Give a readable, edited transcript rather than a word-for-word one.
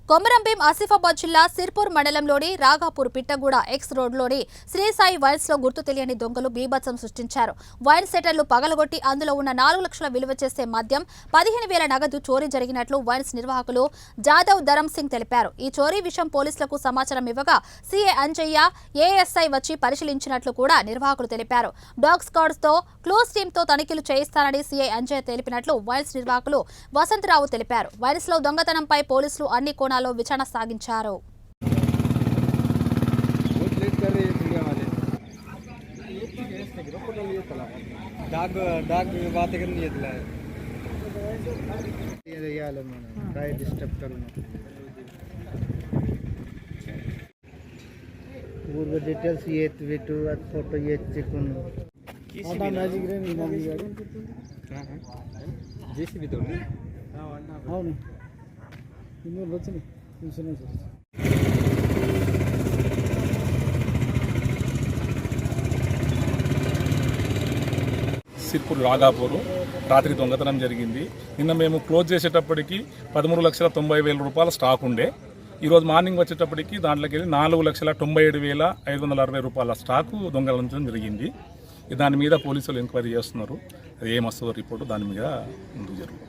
కొమరంభీం ఆసిఫాబాద్ జిల్లా సిర్పూర్ మండలంలోని రాఘాపూర్ పిట్టగూడ ఎక్స్ రోడ్లోని శ్రీసాయి వైన్స్ లో గుర్తు తెలియని దొంగలు బీభత్సం సృష్టించారు. వైన్ సెటర్లు పగలగొట్టి అందులో ఉన్న 4 లక్షల విలువ చేసే మద్యం 15,000 నగదు చోరీ జరిగినట్లు వైన్స్ నిర్వాహకులు జాదవ్ ధరమ్ సింగ్ తెలిపారు. ఈ చోరీ విషయం పోలీసులకు సమాచారం ఇవ్వగా సీఏ అంజయ్య ఏఎస్ఐ వచ్చి పరిశీలించినట్లు కూడా నిర్వాహకులు తెలిపారు. డాగ్ స్క్వాడ్స్ తో క్లోజ్ టీమ్ తో తనిఖీలు చేయిస్తానని సీఐ అంజయ్య తెలిపినట్లు వైన్స్ నిర్వాహకులు వసంతరావు తెలిపారు. వైన్స్ లో దొంగతనంపై పోలీసులు అన్ని కోణాల్లో విచారణ సాగించారు. डिटेल्स ये फोटो ये चिकन जेसीबी तो అవును ఇన్నోళ్ళు వచ్చి ఇన్సూరెన్స్ సిర్పూర్ రాఘాపూర్ రాత్రి దొంగతనం జరిగింది. నిన్న మేము క్లోజ్ చేసేటప్పటికి 13,90,000 రూపాయల స్టాక్ ఉండే. ఈరోజు మార్నింగ్ వచ్చేటప్పటికి దాంట్లోకి వెళ్ళి 4,97,560 రూపాయల స్టాకు దొంగలించడం జరిగింది. దాని మీద పోలీసులు ఎంక్వైరీ చేస్తున్నారు. అది ఏమొస్తుందో రిపోర్టు దాని మీద ముందుకు జరుగుతుంది.